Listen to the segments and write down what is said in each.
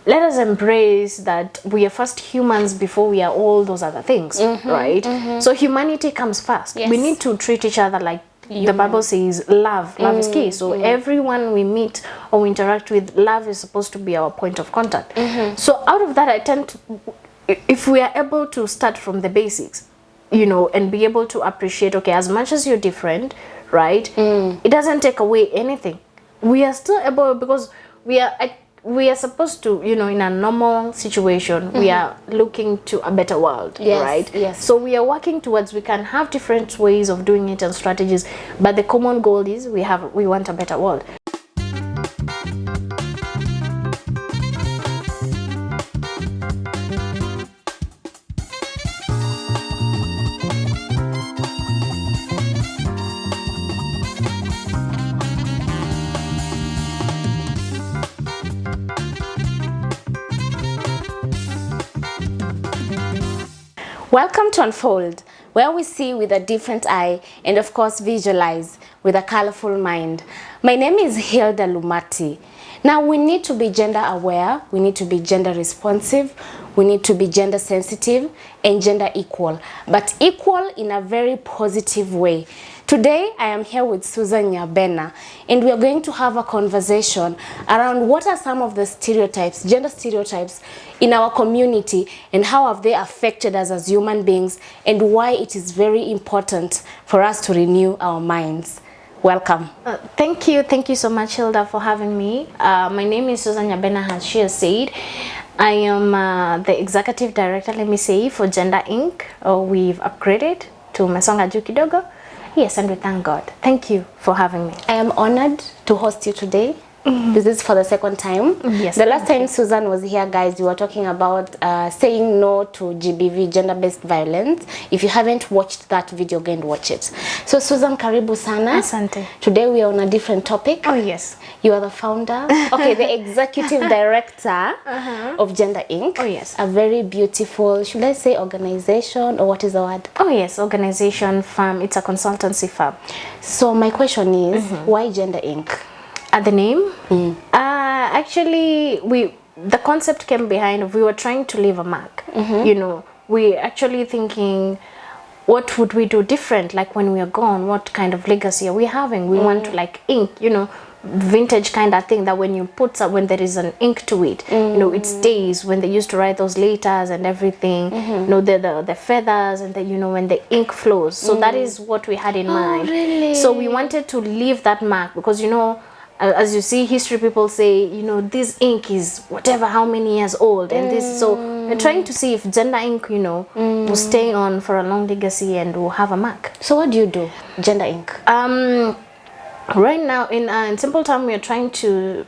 let us embrace that we are first humans before we are all those other things, right? So humanity comes first. Yes. We need to treat each other like the Bible says love is key. So everyone we meet or we interact with, love is supposed to be our point of contact. So out of that, I tend to, if we are able to start from the basics, you know, and be able to appreciate, okay, as much as you're different, right, it doesn't take away anything. We are still able, because we are supposed to, you know, in a normal situation, we are looking to a better world, right? Yes. So we are working towards, we can have different ways of doing it and strategies, but the common goal is we want a better world. Welcome to Unfold, where we see with a different eye and of course visualize with a colorful mind. My name is Hildah Lumati. Now we need to be gender aware, we need to be gender responsive, we need to be gender sensitive and gender equal, but equal in a very positive way. Today I am here with Susan Nyabena, and we are going to have a conversation around what are some of the stereotypes, gender stereotypes in our community, and how have they affected us as human beings, and why it is very important for us to renew our minds. Welcome. Thank you so much, Hilda, for having me. My name is Susan Nyabena, as she has said. I am the executive director, let me say, for Gender Inc. We've upgraded to Mesonga Juu kidogo. Yes, and we thank God. Thank you for having me. I am honored to host you today. This is for the second time. Yes. The last time Susan was here, guys, we were talking about saying no to GBV, gender-based violence. If you haven't watched that video, go and watch it. So Susan, karibu sana. Asante. Today we are on a different topic. Oh, yes. You are the founder, okay, the executive director of Gender Inc. Oh, yes. A very beautiful, should I say organization, or what is the word? Oh, yes, organization, firm. It's a consultancy firm. So my question is, why Gender Inc.? The name? Actually, the concept came behind, we were trying to leave a mark. You know, we actually thinking, what would we do different? Like when we are gone, what kind of legacy are we having? We want to like ink, you know, vintage kind of thing that when you put some, when there is an ink to it, you know, it stays. When they used to write those letters and everything, you know, the feathers and the, you know, when the ink flows. So that is what we had in mind. Really? So we wanted to leave that mark because, you know, as you see, history people say, you know, this ink is whatever, how many years old, and this. So we're trying to see if Gender Inc., you know, will stay on for a long legacy and will have a mark. So what do you do, Gender Inc.? Right now, in simple term, we are trying to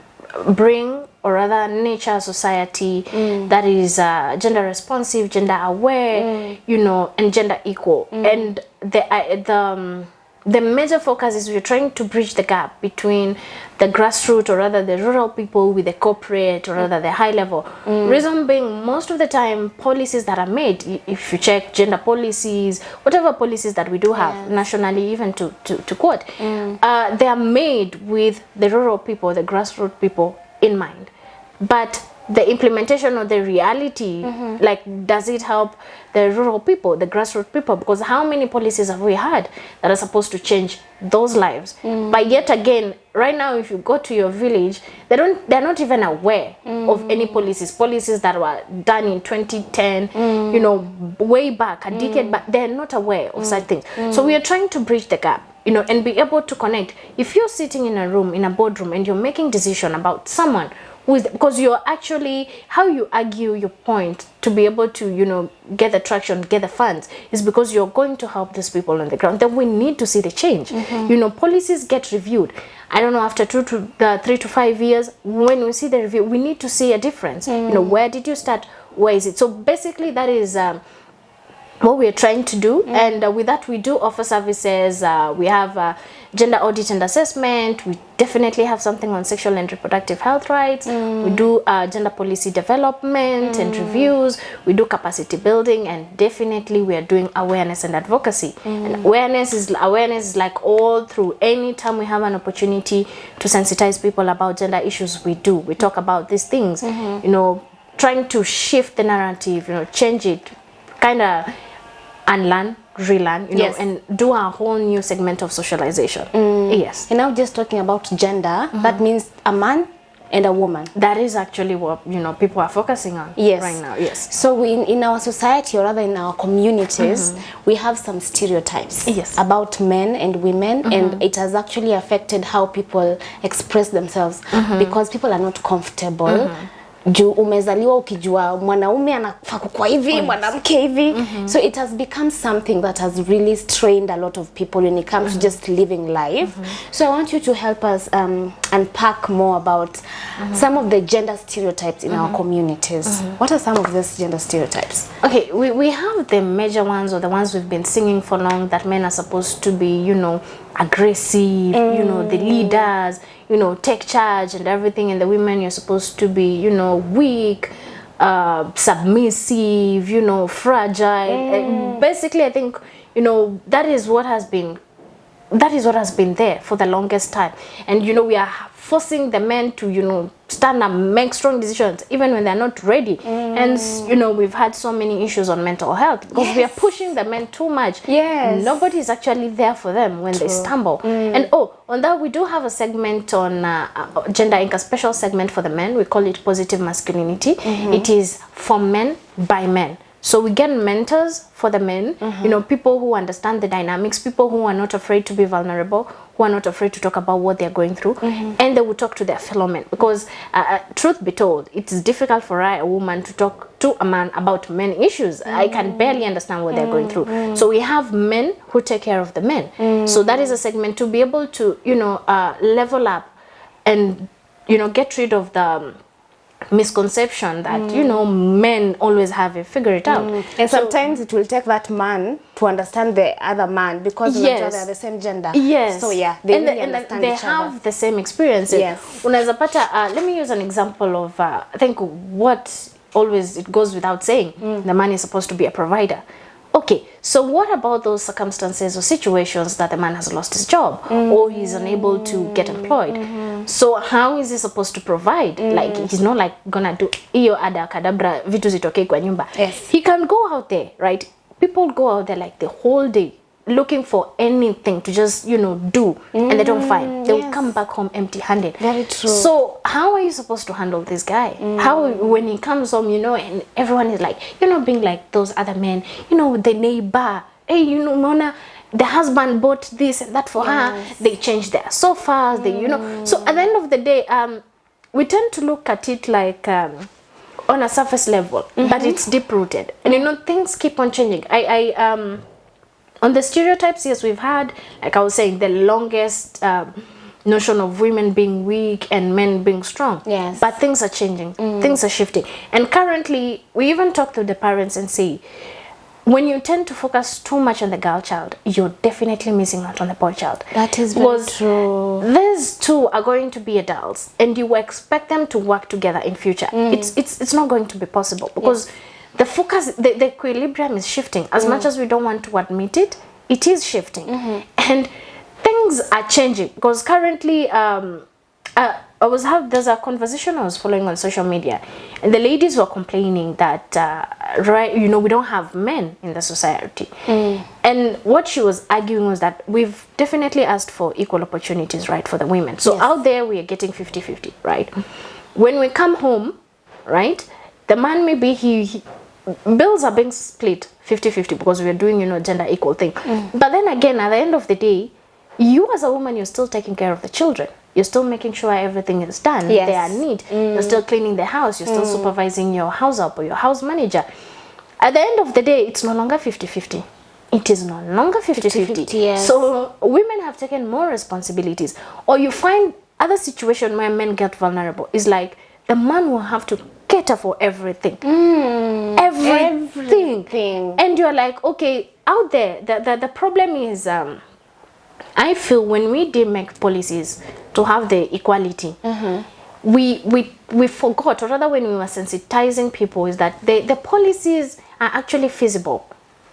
bring, or rather nature society that is gender responsive, gender aware, you know, and gender equal. And the major focus is we're trying to bridge the gap between the grassroots, or rather the rural people, with the corporate, or rather the high level. Reason being, most of the time policies that are made, if you check gender policies, whatever policies that we do have nationally, even to quote, they are made with the rural people, the grassroots people in mind. But the implementation of the reality, like, does it help the rural people, the grassroots people? Because how many policies have we had that are supposed to change those lives? But yet again, right now, if you go to your village, they're not even aware of any policies that were done in 2010, you know, way back, a decade back. They're not aware of such things. So we are trying to bridge the gap, you know, and be able to connect. If you're sitting in a room, in a boardroom, and you're making decision about someone, because you're actually, how you argue your point to be able to, you know, get the traction, get the funds, is because you're going to help these people on the ground. Then we need to see the change. You know, policies get reviewed. I don't know, after 3 to 5 years, when we see the review, we need to see a difference. You know, where did you start? Where is it? So basically, that is what we are trying to do. And with that, we do offer services. We have gender audit and assessment. We definitely have something on sexual and reproductive health rights. We do gender policy development and reviews. We do capacity building, and definitely we are doing awareness and advocacy. And awareness is like all through. Any time we have an opportunity to sensitize people about gender issues, we do. We talk about these things, you know, trying to shift the narrative, you know, change it, kind of unlearn, relearn, you know, and do a whole new segment of socialization. Yes. And now just talking about gender, that means a man and a woman. That is actually what, you know, people are focusing on right now. Yes. So in our society, or rather in our communities, we have some stereotypes about men and women, and it has actually affected how people express themselves because people are not comfortable. Juu umezaliwa ukijua mwanaume anafaa kukua hivi, mwanamke hivi. So it has become something that has really strained a lot of people when it comes to just living life. So I want you to help us unpack more about some of the gender stereotypes in our communities. What are some of these gender stereotypes? Okay, we have the major ones, or the ones we've been singing for long, that men are supposed to be, you know, aggressive, you know, the leaders, you know, take charge and everything, and the women, you're supposed to be, you know, weak, submissive, you know, fragile. Basically, I think, you know, that is what has been there for the longest time. And, you know, we are forcing the men to, you know, stand up, make strong decisions, even when they're not ready. And, you know, we've had so many issues on mental health because we are pushing the men too much. Nobody is actually there for them when they stumble. And on that, we do have a segment on Gender Inc., a special segment for the men. We call it Positive Masculinity. It is for men by men. So we get mentors for the men, you know, people who understand the dynamics, people who are not afraid to be vulnerable, who are not afraid to talk about what they're going through, and they will talk to their fellow men. Because truth be told, it's difficult for a woman to talk to a man about men issues. I can barely understand what they're going through. So we have men who take care of the men. So that is a segment to be able to, you know, level up and, you know, get rid of the misconception that you know, men always have it, figure it out. And sometimes it will take that man to understand the other man because they are the same gender. So yeah, they really understand they each have other. the same experiences. Unaweza pata, let me use an example of I think what always it goes without saying, the man is supposed to be a provider. Okay, so what about those circumstances or situations that the man has lost his job or he's unable to get employed? So how is he supposed to provide? Like, he's not like gonna do iyo ada kadabra vitu zitoke kwa nyumba. He can go out there, right? People go out there like the whole day looking for anything to just, you know, do, and they don't find. They'll come back home empty-handed. Very true. So how are you supposed to handle this guy? How, when he comes home, you know, and everyone is like, you know, being like those other men, you know, the neighbor, hey, you know, Mona, the husband bought this and that for her. They changed their sofas, they, you know. So at the end of the day, we tend to look at it like on a surface level, but it's deep-rooted. And, you know, things keep on changing. On the stereotypes, yes, we've had, like I was saying, the longest notion of women being weak and men being strong. But things are changing. Things are shifting. And currently, we even talk to the parents and say, when you tend to focus too much on the girl child, you're definitely missing out on the boy child. That is very true. These two are going to be adults, and you expect them to work together in future. It's not going to be possible because the focus, the equilibrium is shifting. As much as we don't want to admit it, it is shifting. And things are changing. Because currently, there's a conversation I was following on social media. And the ladies were complaining that, right, you know, we don't have men in the society. And what she was arguing was that we've definitely asked for equal opportunities, right, for the women. So out there, we are getting 50-50, right? When we come home, right, the man maybe he bills are being split 50-50 because we are doing, you know, gender equal thing. But then again, at the end of the day, you as a woman, you're still taking care of the children. You're still making sure everything is done. They are neat. You're still cleaning the house. You're still supervising your house help or your house manager. At the end of the day, it's no longer 50-50. It is no longer 50-50. So women have taken more responsibilities. Or you find other situation where men get vulnerable. It's like the man will have to cater for everything. Everything. everything. And you're like, okay, out there, the problem is, I feel when we did make policies to have the equality, we forgot, or rather when we were sensitizing people, is that the policies are actually feasible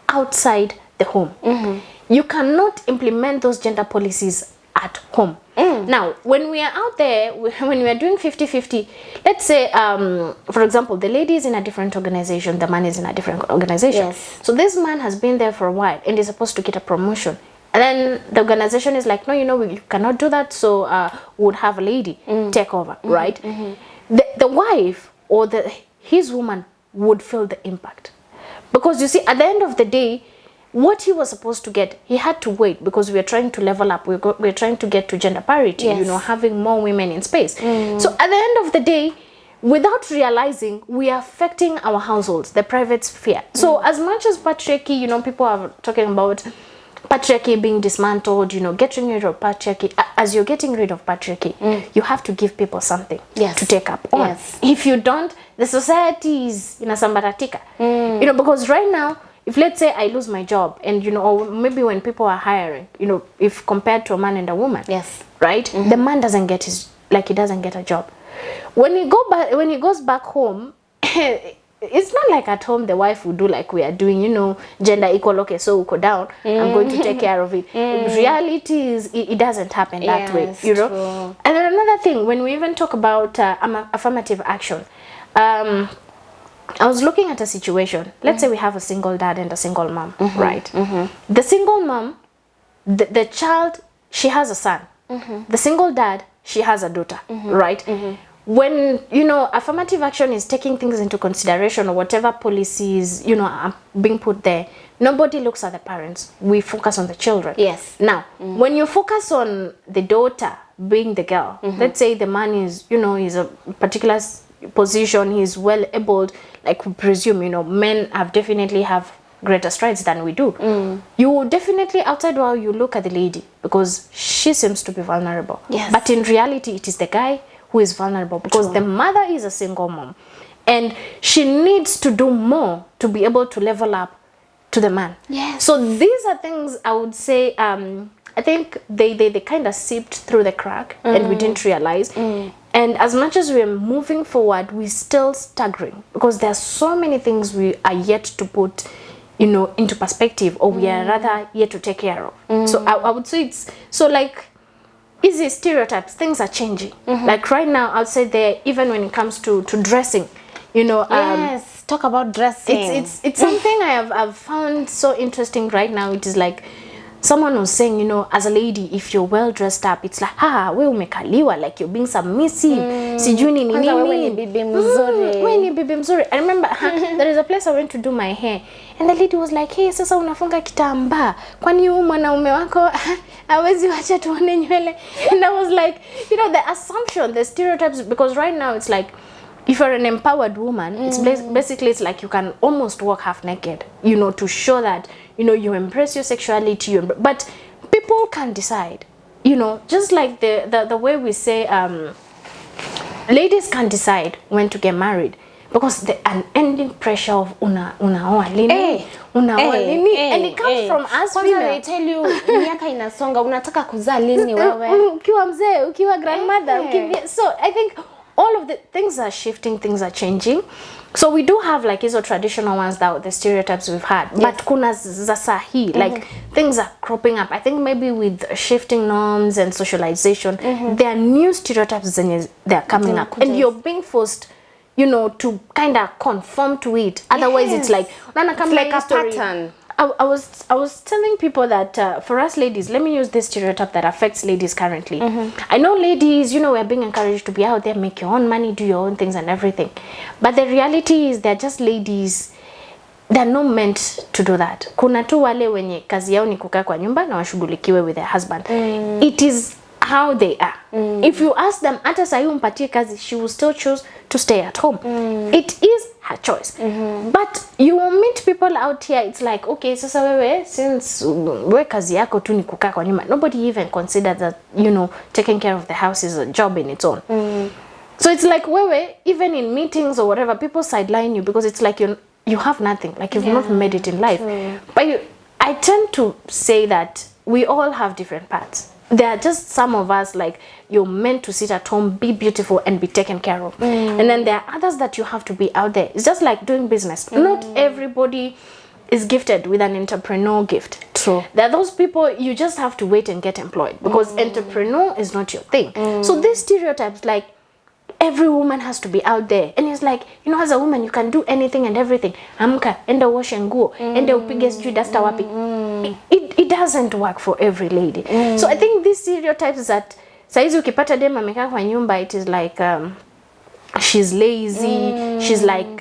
outside the home. You cannot implement those gender policies at home. Now, when we are out there, when we are doing 50-50, let's say, for example, the lady is in a different organization, the man is in a different organization. Yes. So this man has been there for a while and is supposed to get a promotion. And then the organization is like, no, you cannot do that, so would have a lady take over, right? The wife or his woman would feel the impact. Because you see, at the end of the day, what he was supposed to get, he had to wait, because we are trying to level up. We're trying to get to gender parity, having more women in space. So at the end of the day, without realizing, we are affecting our households, the private sphere. So as much as patriarchy, people are talking about patriarchy being dismantled, getting rid of patriarchy. As you're getting rid of patriarchy, you have to give people something to take up on. Yes. If you don't, the society is inasambaratika. Because right now, if let's say I lose my job, and or maybe when people are hiring, if compared to a man and a woman, right, the man doesn't get he doesn't get a job. When he goes back home, it's not like at home the wife would do like we are doing, gender equal. Okay, so we'll go down. I'm going to take care of it. Reality is it doesn't happen that way, True. And then another thing, when we even talk about affirmative action, I was looking at a situation. Let's say we have a single dad and a single mom, right? The single mom, the child, she has a son. The single dad, she has a daughter, right? When, affirmative action is taking things into consideration, or whatever policies, are being put there, nobody looks at the parents. We focus on the children. Yes. Now, when you focus on the daughter being the girl, let's say the man is, is a particular position, he's well abled, like we presume, men definitely have greater strides than we do. You definitely, outside while you look at the lady, because she seems to be vulnerable. Yes. But in reality, it is the guy who is vulnerable, because the mother is a single mom and she needs to do more to be able to level up to the man. Yes. So these are things I would say, I think they kind of seeped through the crack and we didn't realize. And as much as we're moving forward, we're still staggering, because there are so many things we are yet to put into perspective, or we are rather yet to take care of. So I would say it's so like easy stereotypes, things are changing. Like right now, I would say there, even when it comes to dressing, yes, talk about dressing. It's something I've found so interesting right now. It is like someone was saying, as a lady, if you're well dressed up, it's like, we umekaliwa, like you're being submissive. Sijui ni nini. Wewe ni bibi mzuri. Wewe ni bibi mzuri. I remember there is a place I went to do my hair, and the lady was like, hey, sasa unafunga kitambaa, kwani huyu mwanaume wako hawezi wacha tuone nywele? And I was like, the assumption, the stereotypes, because right now it's like, if you're an empowered woman, it's basically, it's like you can almost walk half naked, to show that, you embrace your sexuality, but people can decide, just like the way we say, ladies can decide when to get married, because the unending pressure of unaoa lini, and it comes from us female. They tell you miaka inasonga, unataka kuzaa lini wewe? Ukiwa mzee, ukiwa grandmother, so I think all of the things are shifting, things are changing. So we do have like hizo traditional ones, that the stereotypes we've had, but kuna za sahi, like things are cropping up. I think maybe with shifting norms and socialization, there are new stereotypes and they're coming up, and you're being forced, to kind of conform to it. Otherwise, it's like a pattern. I was telling people that for us ladies, let me use this stereotype that affects ladies currently. I know ladies, we're being encouraged to be out there, make your own money, do your own things and everything. But the reality is they're just ladies. They're not meant to do that. Kuna tu wale wenye kazi yao ni kukaa kwa nyumba na washughulikiwe with their husband. It is how they are. If you ask them, hata sahi umpatie kazi, she will still choose to stay at home. It is her choice. But you will meet people out here, it's like, okay, sasa wewe, since we kazi yako tu ni kukaa kwa nyumba, nobody even considers that, taking care of the house is a job in its own. So it's like wewe, even in meetings or whatever, people sideline you, because it's like you have nothing, like you've not made it in life. But I tend to say that we all have different parts. There are just some of us, like, you're meant to sit at home, be beautiful, and be taken care of. And then there are others that you have to be out there. It's just like doing business. Not everybody is gifted with an entrepreneur gift. True. There are those people you just have to wait and get employed because entrepreneur is not your thing. So these stereotypes, like, every woman has to be out there, and it's like, you know, as a woman you can do anything and everything. Amka, enda washe nguo, enda upige sijui dasta wapi. It doesn't work for every lady. So I think these stereotypes that saizi ukipata dem amekaa kwa nyumba, it is like she's lazy,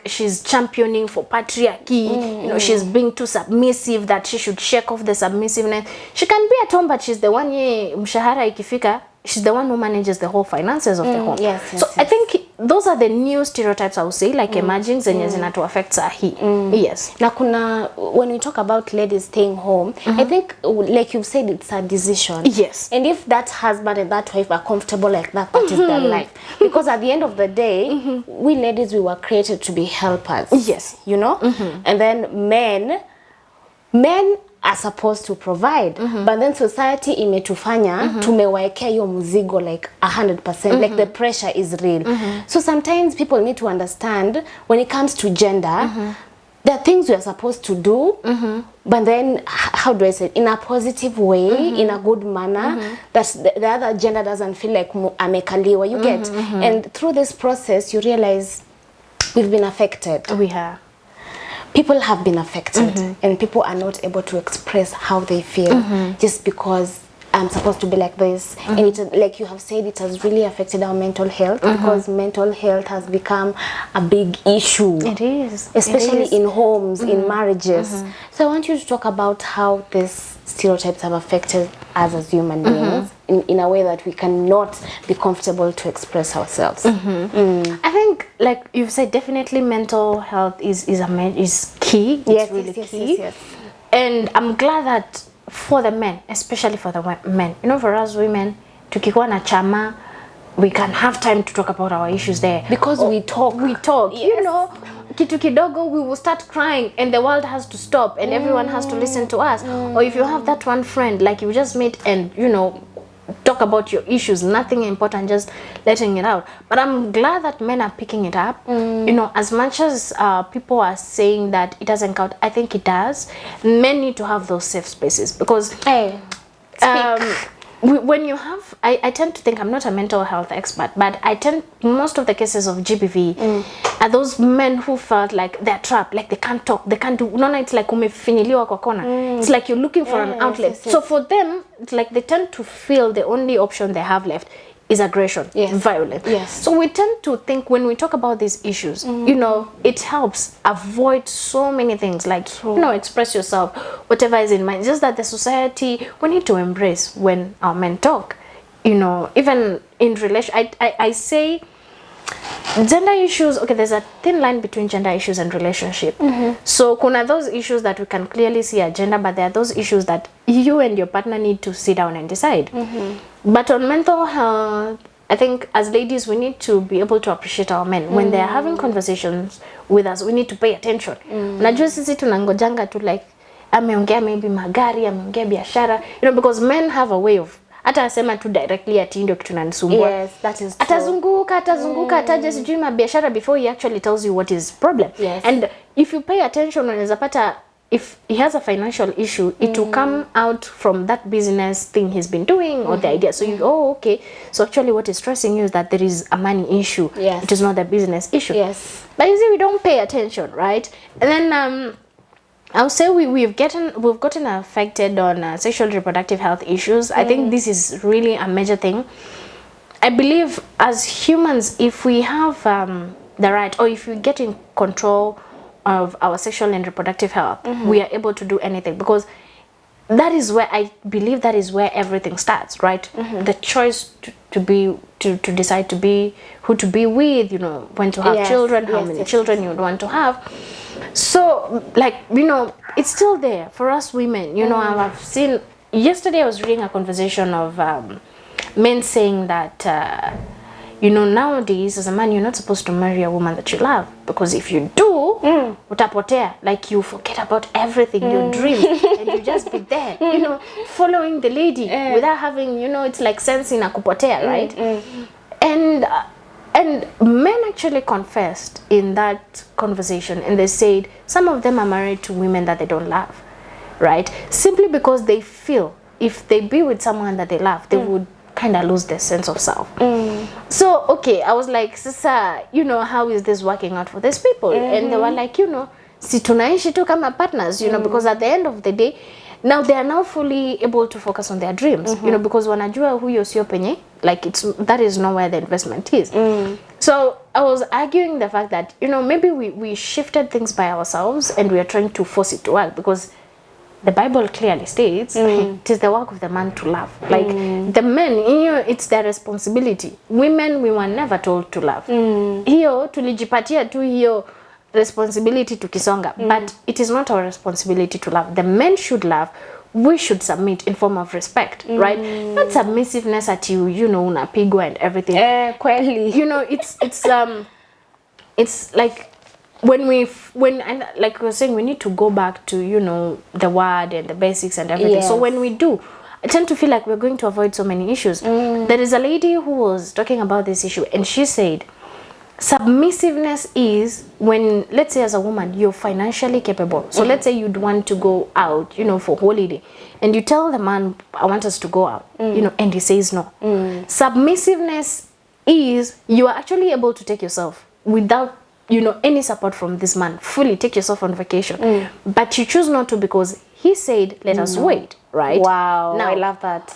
she's championing for patriarchy, you know, she's being too submissive, that she should shake off the submissiveness. She can be at home, but she's the one mshahara ikifika, she's the one who manages the whole finances of the home. So I think those are the new stereotypes, I would say, like emerging zenye zinatu affect sahi. Yes. Na kuna, when we talk about ladies staying home, I think, like you've said, it's a decision. Yes. And if that husband and that wife are comfortable like that, that is their life. Because at the end of the day, we ladies, we were created to be helpers. Yes. You know? And then men are supposed to provide, but then society imetufanya tumewaekea hiyo mzigo like 100%, like the pressure is real. So sometimes people need to understand, when it comes to gender, there are things we are supposed to do, but then, how do I say it, in a positive way, in a good manner, that the other gender doesn't feel like amekaliwa, you get. And through this process you realize we've been affected. We have. People have been affected, and people are not able to express how they feel just because I'm supposed to be like this. And it, like you have said, it has really affected our mental health, because mental health has become a big issue. It is. Especially in homes, in marriages. So I want you to talk about how these stereotypes have affected us as human beings in a way that we cannot be comfortable to express ourselves. I think, like you've said, definitely mental health is key. It's really key. Yes. And I'm glad that for the men, especially for the men, you know, for us women, tukikuwa na chama, we can have time to talk about our issues there. Because we talk. Yes. You know, kitu kidogo, we will start crying and the world has to stop and everyone has to listen to us. Or if you have that one friend, like you just meet and, you know, talk about your issues, nothing important, just letting it out. But I'm glad that men are picking it up. You know, as much as people are saying that it doesn't count, I think it does. Men need to have those safe spaces, because when you have, I tend to think, I'm not a mental health expert, but I tend, most of the cases of GBV are those men who felt like they're trapped, like they can't talk, they can't do, no, it's like umefinyiliwa kwa kona. It's like you're looking for an outlet. So for them, it's like they tend to feel the only option they have left is aggression, violence. So we tend to think, when we talk about these issues, you know, it helps avoid so many things, like, you know, express yourself, whatever is in mind. Just that the society, we need to embrace when our men talk, you know, even in relation, I say gender issues, okay, there's a thin line between gender issues and relationship. So kuna those issues that we can clearly see are gender, but there are those issues that you and your partner need to sit down and decide. But on mental health, I think as ladies, we need to be able to appreciate our men. When they are having conversations with us, we need to pay attention. Najua sisi tunangojanga tu, like, ameongea maybe magari, ameongea biashara, you know, because men have a way of, hata asema tu directly ati ndio kitu nanisumbua. Yes, that is true. Atazunguka ataje sijui mabiashara before he actually tells you what is problem. And if you pay attention, unaweza pata, if he has a financial issue, it will come out from that business thing he's been doing, or the idea. So you go, oh, okay, so actually what is stressing you is that there is a money issue. It is not a business issue. But you see, we don't pay attention, right? And then I would say we've gotten affected on sexual reproductive health issues. I think this is really a major thing. I believe as humans, if we have the right, or if we get in control of our sexual and reproductive health, we are able to do anything, because that is where I believe that is where everything starts, right? The choice to decide to be, who to be with, you know, when to have children, how many children you would want to have. So, like, you know, it's still there for us women. You know, I've seen, yesterday I was reading a conversation of men saying that, you know, nowadays as a man, you're not supposed to marry a woman that you love, because if you do, utapotea, like you forget about everything, your dreams, and you just be there, you know, following the lady without having, you know, it's like sense in akupotea, right? And men actually confessed in that conversation, and they said some of them are married to women that they don't love, right? Simply because they feel if they be with someone that they love, they would kind of lose their sense of self. So, okay, I was like, Sasa, you know, how is this working out for these people? And they were like, you know, si tunaishi tu kama partners, you know, because at the end of the day, now they are now fully able to focus on their dreams, you know, because wanajua huyo sio penye, like that is not where the investment is. So I was arguing the fact that, you know, maybe we shifted things by ourselves and we are trying to force it to work, because the Bible clearly states it is the work of the man to love. Like the men, you know, it's their responsibility. Women, we were never told to love. Hiyo tulijipatia tu hiyo responsibility tukisonga, but it is not our responsibility to love. The men should love. We should submit in form of respect, right? Not submissiveness at you know, unapigwa and everything. Kweli. You know, it's like when like we were saying, we need to go back to, you know, the word and the basics and everything. So when we do, I tend to feel like we're going to avoid so many issues. There is a lady who was talking about this issue, and she said submissiveness is when, let's say as a woman, you're financially capable. So let's say you'd want to go out, you know, for holiday, and you tell the man, I want us to go out, you know, and he says no. Submissiveness is you are actually able to take yourself without, you know, any support from this man, fully take yourself on vacation, but you choose not to because he said let us wait, right? Wow, now I love that.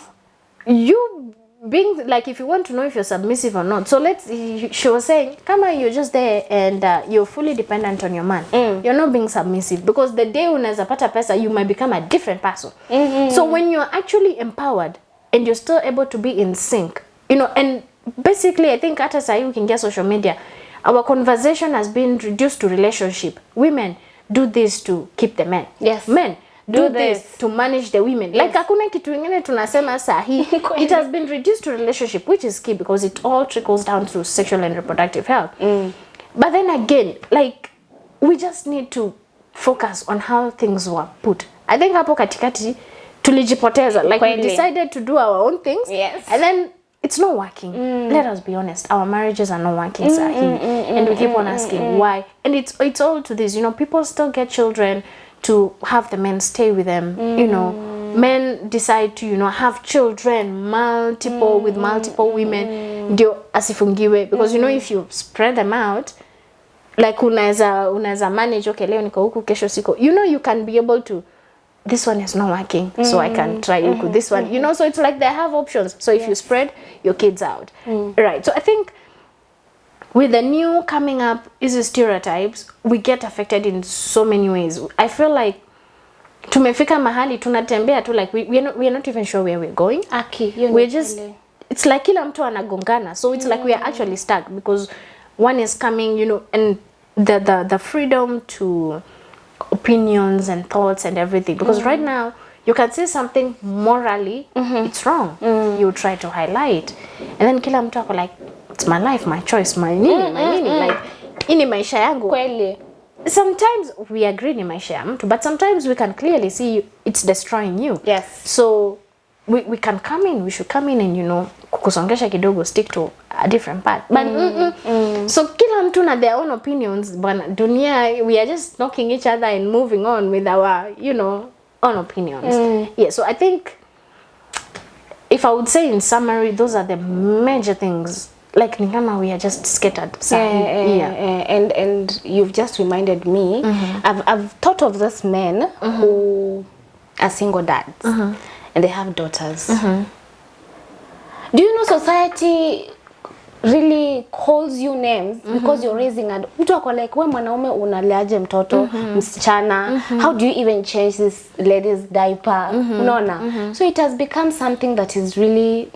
You being like, if you want to know if you're submissive or not, so she was saying, kama you're just there and you're fully dependent on your man, you're not being submissive, because the day unaweza pata pesa, you might become a different person. So when you're actually empowered and you're still able to be in sync, you know, and basically I think hata sahi we can get social media, our conversation has been reduced to relationship. Women do this to keep the men. Yes. Men do this to manage the women. Like hakuna kitu ingine tunasema sahi. It has been reduced to relationship, which is key because it all trickles down to sexual and reproductive health. But then again, like, we just need to focus on how things were put. I think hapo katikati tulijipoteza. Like we decided to do our own things. And then it's not working. Let us be honest. Our marriages are not working, and we keep on asking why. And it's all to this. You know, people still get children to have the men stay with them. You know, men decide to, you know, have children, multiple with multiple women. Ndio asifungiwe, because you know, if you spread them out, like unaweza manage, okay, leo niko huku, kesho siko. You know, you can be able to, this one is not working, so I can try this one, you know, so it's like they have options. So if you spread your kids out, right? So I think with the new coming up is stereotypes, we get affected in so many ways. I feel like tumefika mahali tunatembea tu, like we are not even sure where we're going. We're just, it's like kila mtu anagongana, so it's like we are actually stuck, because one is coming, you know, and the freedom to opinions and thoughts and everything, because right now you can say something morally, it's wrong, you try to highlight, and then kila mtu ako like, it's my life, my choice, my meaning, like ini maisha yangu. Kweli. Sometimes we agree ni maisha ya mtu, but sometimes we can clearly see it's destroying you. So we can come in, we should come in and, you know, kukusongesha kidogo, stick to a different path. But so kila mtu na their own opinions, bana dunia, we are just knocking each other and moving on with our, you know, own opinions. Yeah, so I think if I would say in summary, those are the major things. Like ni kama we are just scattered. And you've just reminded me, I've thought of those men who are single dads and they have daughters. Do you know society really calls you names because you're raising a mtu ako like, we mwanaume unaleaje mtoto msichana, how do you even change this lady's diaper, unaona? So it has become something that is really,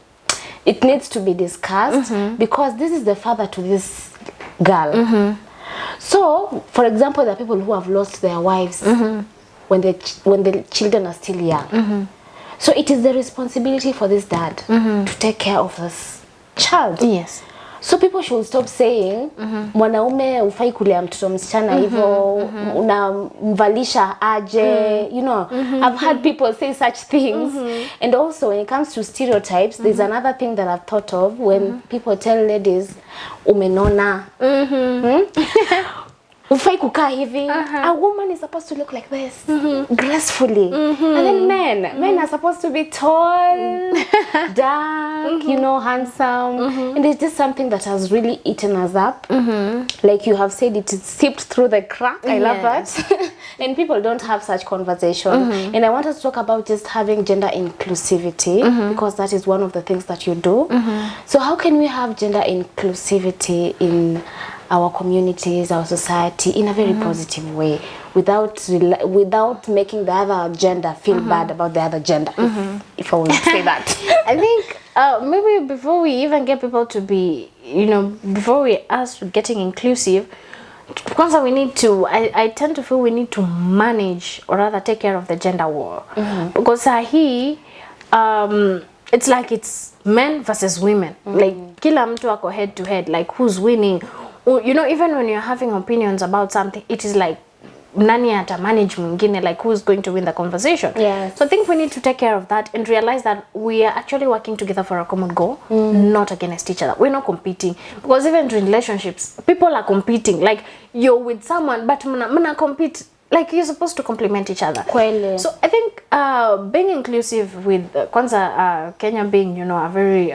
it needs to be discussed, because this is the father to this girl. So for example, there are people who have lost their wives when the children are still young. So it is the responsibility for this dad to take care of this child. So people should stop saying mwanaume ufai kulea mtoto msichana hivyo, unamvalisha aje, you know. I've heard people say such things. And also when it comes to stereotypes, there's another thing that I've thought of when people tell ladies umenona. Ufai kukaa hivi. A woman is supposed to look like this, gracefully. And then men are supposed to be tall, dark, you know, handsome. And it's just something that has really eaten us up. Like you have said, it is seeped through the crack. I love that. And people don't have such conversation. And I want us to talk about just having gender inclusivity, because that is one of the things that you do. So how can we have gender inclusivity in our communities, our society, in a very positive way, without making the other gender feel bad about the other gender, if I will say that. I think maybe before we even get people to be, you know, before we ask getting inclusive, kwanza we need to, I tend to feel we need to manage, or rather take care of the gender war. Because it's like it's men versus women. Like kila mtu ako head to head, like who's winning. You know, even when you're having opinions about something, it is like nani ata manage mwingine, like who's going to win the conversation. So I think we need to take care of that and realize that we are actually working together for a common goal, not against each other. We're not competing, because even in relationships, people are competing. Like you're with someone, but muna compete. Like you're supposed to complement each other. Kweli. So I think being inclusive with kwanza Kenya being, you know, a very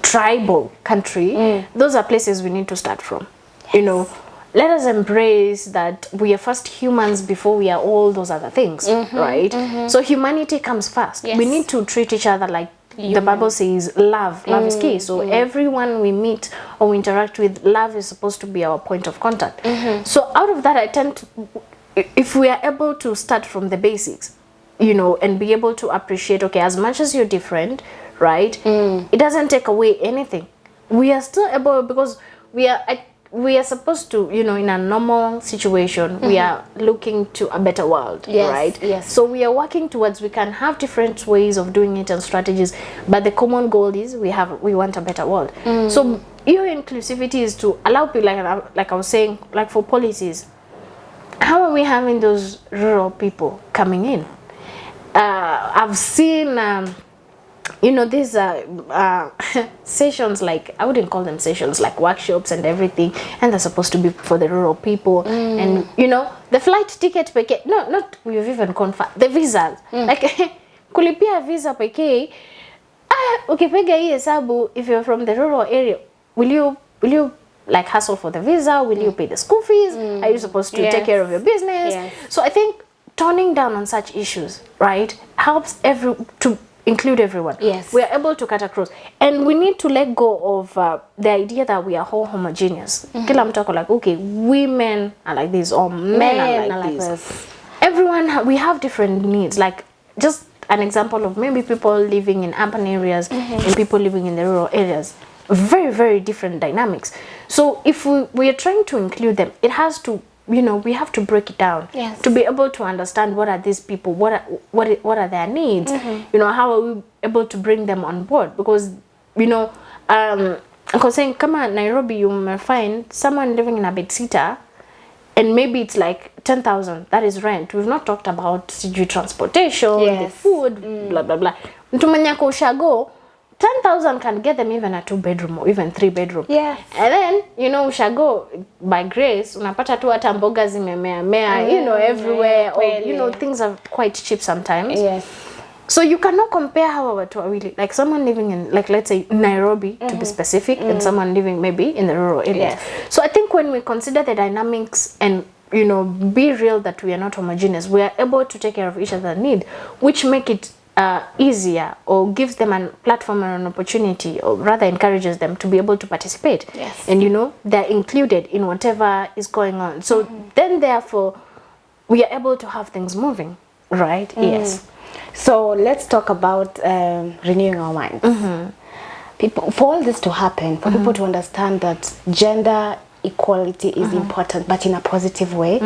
tribal country, those are places we need to start from. You know, let us embrace that we are first humans before we are all those other things, right? So humanity comes first. We need to treat each other like the Bible says love is key. So everyone we meet or we interact with, love is supposed to be our point of contact. So out of that, I tend to, if we are able to start from the basics, you know, and be able to appreciate, okay, as much as you're different, right? It doesn't take away anything. We are still able, because we are supposed to, you know, in a normal situation, we are looking to a better world, right? So we are working towards, we can have different ways of doing it and strategies, but the common goal is we want a better world. So your inclusivity is to allow people, like I was saying, like for policies, how are we having those rural people coming in? I've seen, you know, these sessions, like, I wouldn't call them sessions, like workshops and everything, and they're supposed to be for the rural people. And, you know, the flight ticket peke, no, not, we've even confirmed, the visas. Like, kulipia visa peke, ukipega hii hesabu, if you're from the rural area, will you like hustle for the visa? Will you pay the school fees? Are you supposed to take care of your business? So I think toning down on such issues, right, helps to include everyone. We are able to cut across, and we need to let go of the idea that we are all homogeneous. Kila mtu ako like, okay, women are like this, or men are like this. Everyone, we have different needs. Like, just an example of maybe people living in urban areas and people living in the rural areas. Very, very different dynamics. So if we are trying to include them, it has to, you know, we have to break it down to be able to understand what are these people, what are their needs, you know, how are we able to bring them on board. Because, you know, because saying, come on, Nairobi, you may find someone living in a bedsitter, and maybe it's like 10,000, that is rent. We've not talked about transportation, the food, blah, blah, blah. Mtu mwenye ako ushago, 10,000 can get them even a 2-bedroom or even 3-bedroom. And then, you know, ushago, by grace, unapata tu hata mboga zimemea, you know, everywhere. Or, you know, things are quite cheap sometimes. So you cannot compare how watu wawili, like someone living in, like, let's say Nairobi, to be specific, and someone living maybe in the rural areas. So I think when we consider the dynamics and, you know, be real that we are not homogeneous, we are able to take care of each other's need, which make it easier, or gives them a platform and an opportunity, or rather encourages them to be able to participate. And, you know, they're included in whatever is going on. So then, therefore, we are able to have things moving, right? So let's talk about renewing our minds. People, for all this to happen, for people to understand that gender equality is important, but in a positive way,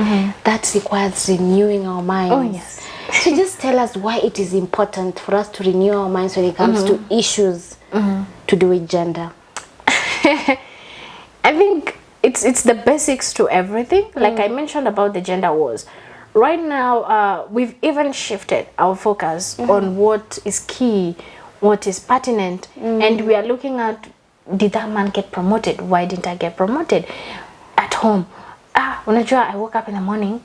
that requires renewing our minds. So just tell us why it is important for us to renew our minds when it comes to issues to do with gender. I think it's the basics to everything. Like I mentioned about the gender wars. Right now, we've even shifted our focus on what is key, what is pertinent, and we are looking at, did that man get promoted? Why didn't I get promoted? At home, unajua, I woke up in the morning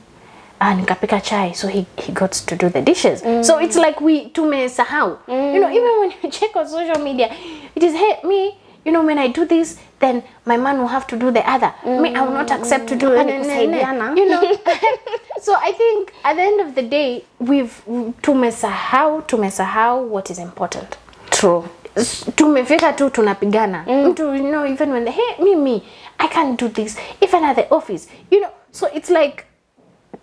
and nikapika chai, so he got to do the dishes. So it's like we tumesahau. You know, even when you check on social media, it is, hey, me, you know, when I do this, then my man will have to do the other. Me, I will not accept to do it. You know. So I think at the end of the day, we've tumesahau what is important. True. Tumefika tu tunapigana. You know, even when hey, me, I can't do this. Even at the office, you know. So it's like,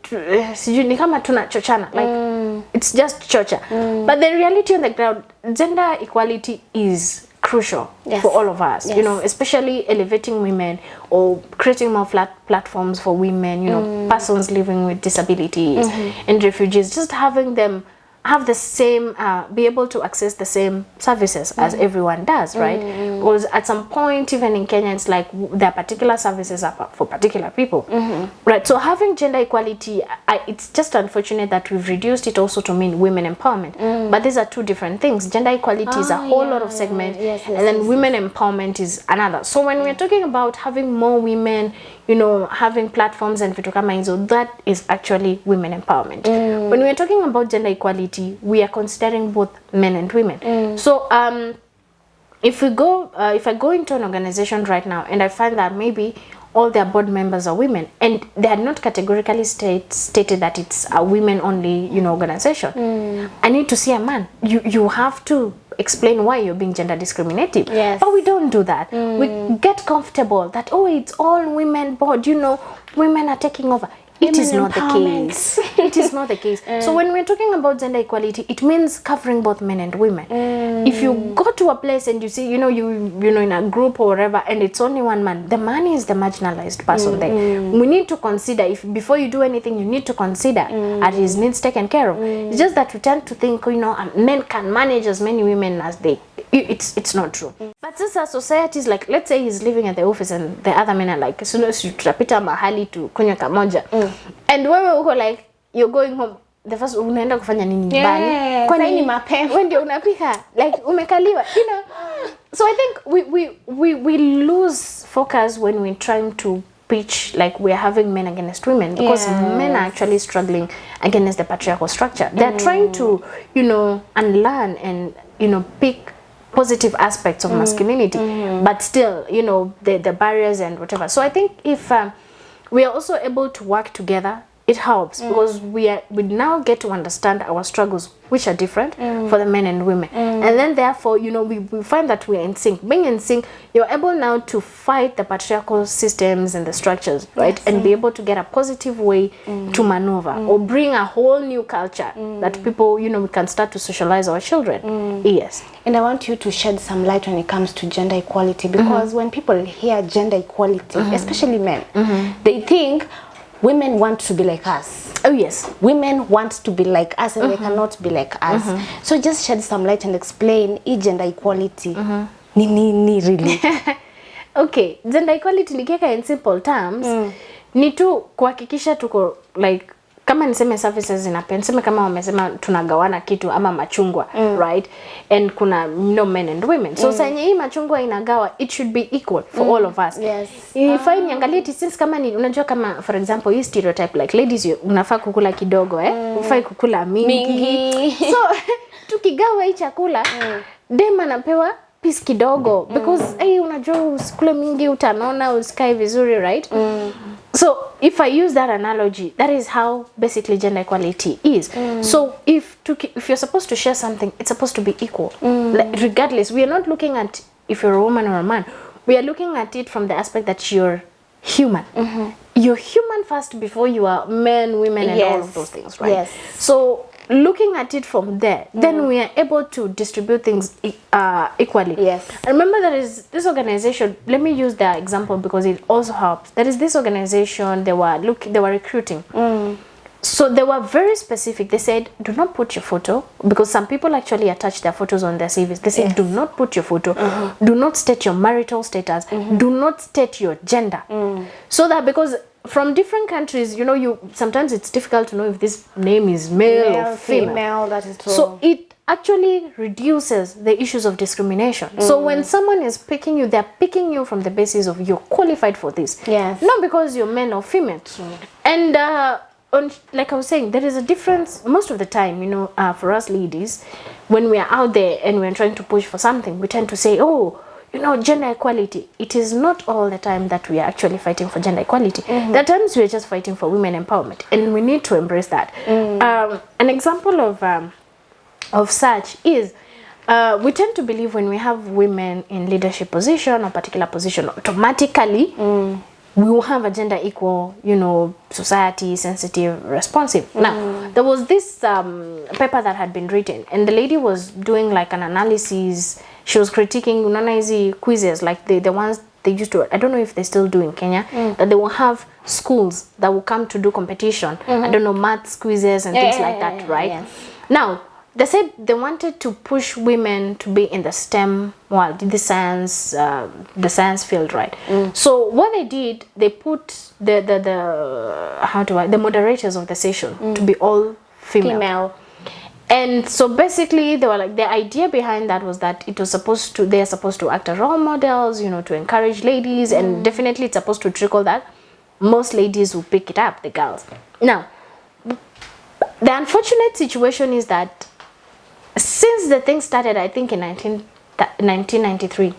sijui kama tunachochana, like it's just chocha. But the reality on the ground, gender equality is crucial for all of us. You know, especially elevating women or creating more platforms for women, you know, persons living with disabilities and refugees, just having them have the same, be able to access the same services as everyone does, right? Because at some point, even in Kenya, it's like there are particular services are for particular people, right? So having gender equality, it's just unfortunate that we've reduced it also to mean women empowerment. But these are two different things. Gender equality is a whole lot of segment, and then women empowerment is another. So when we're talking about having more women, you know, having platforms and vitu kama hizo, that is actually women empowerment. When we're talking about gender equality, we are considering both men and women. So if I go into an organization right now and I find that maybe all their board members are women and they are not categorically stated that it's a women only, you know, organization, I need to see a man. You have to explain why you're being gender discriminative. But we don't do that. We get comfortable that, oh, it's all women board, you know, women are taking over. It is not the case. It is not the case. So when we're talking about gender equality, it means covering both men and women. If you go to a place and you see, you know, you know, in a group or whatever, and it's only one man, the man is the marginalized person there. We need to consider, if before you do anything, you need to consider are his needs taken care of. It's just that we tend to think, you know, men can manage as many women as they. It's not true. But since our society is like, let's say he's living at the office and the other men are like, as soon as you tutapita mahali tu kunywa kamoja, and wewe uko like, you're going home, the first unaenda kufanya nini nyumbani? Kwa nini mapema? Wewe ndio unapika, like umekaliwa, you know. So I think we lose focus when we're trying to pitch like we're having men against women, because men are actually struggling against the patriarchal structure. They're trying to, you know, unlearn and, you know, pick positive aspects of masculinity, but still, you know, the barriers and whatever. So I think if we are also able to work together, it helps, because we now get to understand our struggles, which are different for the men and women, and then therefore, you know, we find that we are in sync. Being in sync, you're able now to fight the patriarchal systems and the structures, right, and be able to get a positive way to maneuver or bring a whole new culture that people, you know, we can start to socialize our children. Yes. And I want you to shed some light when it comes to gender equality, because when people hear gender equality, especially men, they think women want to be like us. Oh yes. Women want to be like us and they cannot be like us. So just shed some light and explain gender equality. Ni really. Okay, gender equality nikiweka in simple terms, ni tu kuhakikisha tuko like, kama niseme services zinapewa, niseme kama wamesema tunagawana kitu ama machungwa, right? And kuna, you know, men and women. So sasa hii machungwa inagawa, it should be equal for all of us. Yes. If I niangalie since kama ni, unajua kama for example hii stereotype like ladies unafaa kukula kidogo, ufai kukula mingi. So tukigawa hii chakula, dem anapewa piece kidogo, because unajua usikule mingi utanona, usikae vizuri, right? So if I use that analogy, that is how basically gender equality is. So if you're supposed to share something, it's supposed to be equal. Like, regardless, we are not looking at if you're a woman or a man. We are looking at it from the aspect that you're human. You're human first before you are men, women, and all of those things, right? Yes. So looking at it from there, then we are able to distribute things equally. Yes. I remember there is this organization, let me use their example because it also helps. There is this organization, they were recruiting. So they were very specific. They said, do not put your photo, because some people actually attach their photos on their CVs. They said, do not put your photo, do not state your marital status, do not state your gender. So that, because from different countries, you know, sometimes it's difficult to know if this name is male or female. That is true. So it actually reduces the issues of discrimination. So when someone is picking you, they're picking you from the basis of you're qualified for this. Yes. Not because you're male or female. And like I was saying, there is a difference most of the time, you know, for us ladies, when we are out there and we're trying to push for something, we tend to say, oh, you know, gender equality. It is not all the time that we are actually fighting for gender equality. There are times we're just fighting for women empowerment, and we need to embrace that. An example of such is, we tend to believe when we have women in leadership position or particular position, automatically we will have a gender equal, you know, society, sensitive, responsive. Now, there was this paper that had been written, and the lady was doing like an analysis. She was critiquing Unanaizi quizzes, like the ones they used to, I don't know if they still do in Kenya, that they will have schools that will come to do competition. I don't know, maths quizzes and things like that, right? Yes. Now, they said they wanted to push women to be in the STEM world, the science field, right? So what they did, they put the moderators of the session to be all female. And so basically they were like, the idea behind that was that it was supposed to, they're supposed to act as role models, you know, to encourage ladies, and definitely it's supposed to trickle that most ladies will pick it up, the girls. Now, the unfortunate situation is that since the thing started, I think in 1993,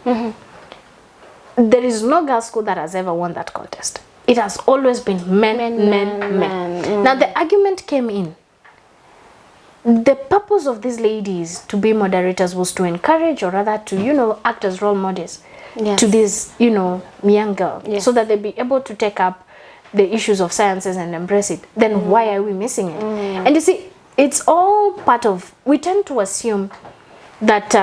there is no girls' school that has ever won that contest. It has always been men. Now the argument came in. The purpose of these ladies to be moderators was to encourage, or rather to, you know, act as role models to these, you know, young girls, so that they be able to take up the issues of sciences and embrace it. Then why are we missing it? And you see, it's all part of, we tend to assume that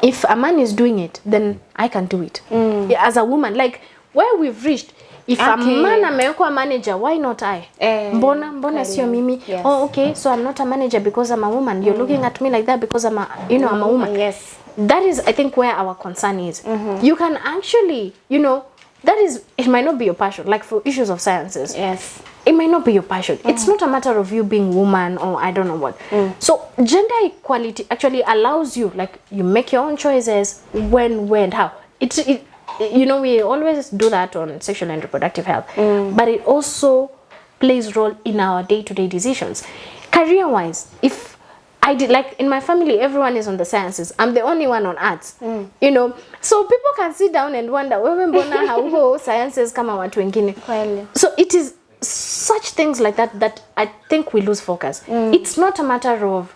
if a man is doing it, then I can do it. As a woman, like where we've reached, if a man amewekwa manager, why not I? Mbona sio mimi? Yes. Oh, okay, so I'm not a manager because I'm a woman. You're looking at me like that because I'm a, you know, I'm a woman. Yes. That is, I think, where our concern is. You can actually, you know, that is, it might not be your passion, like for issues of sciences. Yes. It might not be your passion. It's not a matter of you being woman or I don't know what. So gender equality actually allows you, like, you make your own choices when, where, and how. You know, we always do that on sexual and reproductive health, but it also plays role in our day-to-day decisions. Career-wise, if I did, like in my family, everyone is on the sciences. I'm the only one on arts. You know, so people can sit down and wonder, wewe mbona hauko sciences kama watu wengine? So it is such things like that that I think we lose focus. It's not a matter of,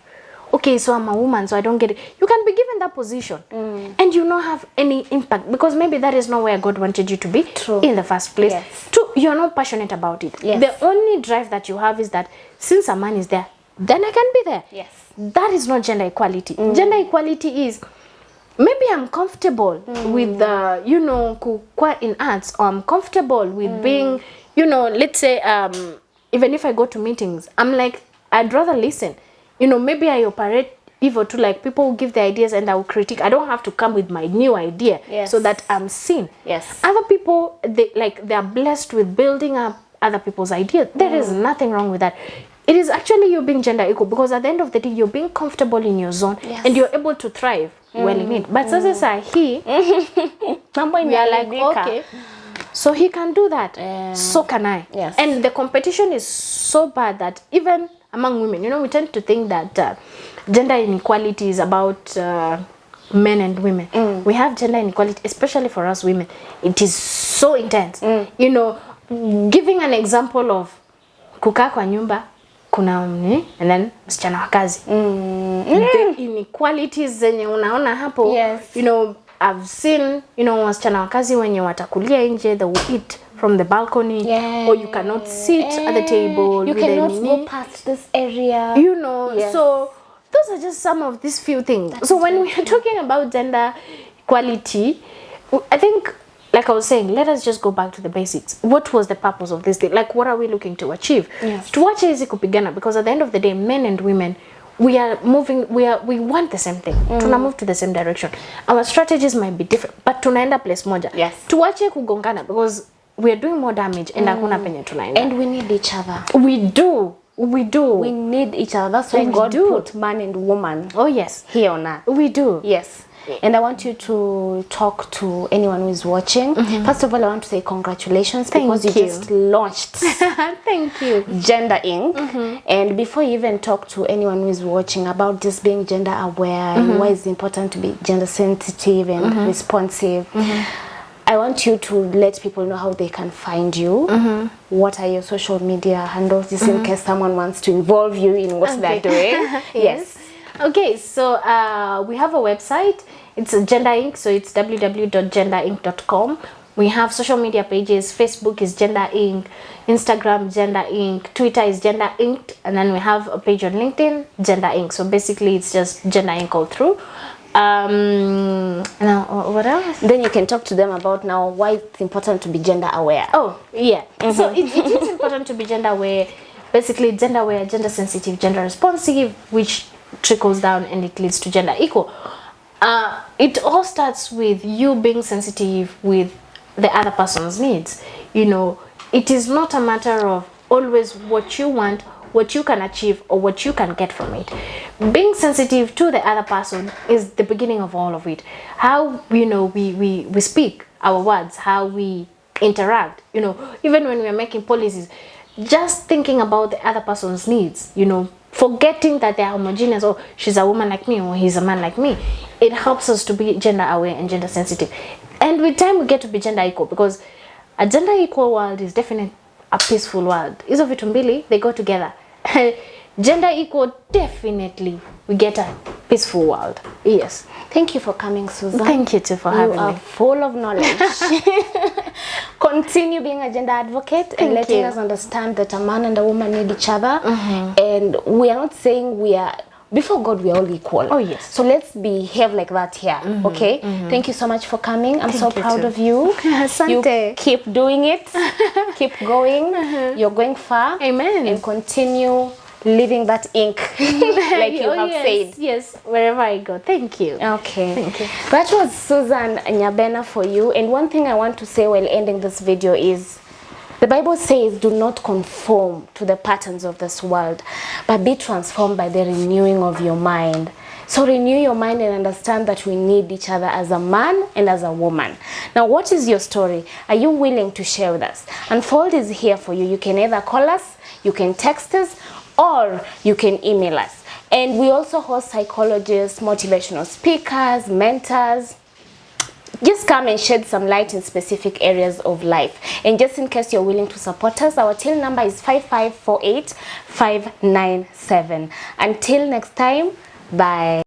okay, so I'm a woman, so I don't get it. You can be given that position and you not have any impact, because maybe that is not where God wanted you to be in the first place. Two, you're not passionate about it. The only drive that you have is that since a man is there, then I can be there. That is not gender equality. Gender equality is, maybe I'm comfortable with the, you know, in arts, or I'm comfortable with being, you know, let's say, even if I go to meetings, I'm like, I'd rather listen. You know, maybe I operate evil too, like people will give their ideas and I will critique. I don't have to come with my new idea so that I'm seen. Other people, they're blessed with building up other people's ideas. There is nothing wrong with that. It is actually you being gender equal, because at the end of the day, you're being comfortable in your zone and you're able to thrive well in it. But sasa he, we are like, okay, so he can do that, so can I. And the competition is so bad that even among women, you know, we tend to think that gender inequality is about men and women. We have gender inequality, especially for us women. It is so intense. You know, giving an example of kukaa kwa nyumba, kuna and then msichana wa kazi. The inequalities zenye unaona hapo, you know, I've seen, you know, wasichana wa kazi wenye watakulia nje, they will eat from the balcony, or you cannot sit at the table. You cannot go past this area. You know, so those are just some of these few things. So when we are talking about gender equality, I think, like I was saying, let us just go back to the basics. What was the purpose of this thing? Like, what are we looking to achieve? Yes. Tuache hizi kupigana, because at the end of the day, men and women, we are moving, we want the same thing. Tuna move to the same direction. Our strategies might be different, but tunaenda place moja. Yes. Tuache kugongana, because we are doing more damage and hakuna penye tunaenda. And we need each other. We do. We do. We need each other. That's why God put man and woman. Oh yes. Here on earth. We do. Yes. And I want you to talk to anyone who is watching. First of all, I want to say congratulations because you just launched Thank you. Gender Inc. And before you even talk to anyone who is watching about just being gender aware and why it's important to be gender sensitive and responsive, I want you to let people know how they can find you. What are your social media handles, just in case someone wants to involve you in what they're doing. Yes. Okay, so we have a website. It's Gender Inc. So it's www.genderinc.com. We have social media pages. Facebook is Gender Inc. Instagram Gender Inc. Twitter is Gender Inc. And then we have a page on LinkedIn, Gender Inc. So basically, it's just Gender Inc. all through. Now what else? Then you can talk to them about now why it's important to be gender aware. Oh yeah. So it is important to be gender aware. Basically, gender aware, gender sensitive, gender responsive, which trickles down and it leads to gender equal. It all starts with you being sensitive with the other person's needs. You know, it is not a matter of always what you want, what you can achieve, or what you can get from it. Being sensitive to the other person is the beginning of all of it. How, you know, we speak our words, how we interact, you know, even when we're making policies, just thinking about the other person's needs, you know, forgetting that they're homogeneous, or she's a woman like me, or he's a man like me. It helps us to be gender aware and gender sensitive. And with time, we get to be gender equal, because a gender equal world is definitely a peaceful world. Hizo vitu mbili, they go together. Gender equal, definitely we get a peaceful world. Yes. Thank you for coming, Susan. Thank you too for having me. You are full of knowledge. Continue being a gender advocate and letting us understand that a man and a woman need each other. And we are not saying we are, before God, we are all equal. Oh yes. So let's behave like that here. Okay. Thank you so much for coming. I'm so proud of you. You keep doing it. Keep going. You're going far. Amen. And continue living that ink like you have said. Yes, wherever I go. Thank you. Okay. Thank you. That was Susan Nyabena for you. And one thing I want to say while ending this video is, the Bible says, do not conform to the patterns of this world, but be transformed by the renewing of your mind. So renew your mind and understand that we need each other as a man and as a woman. Now, what is your story? Are you willing to share with us? Unfold is here for you. You can either call us, you can text us, or you can email us. And we also host psychologists, motivational speakers, mentors. Just come and shed some light in specific areas of life. And just in case you're willing to support us, our till number is 5548597. Until next time, bye.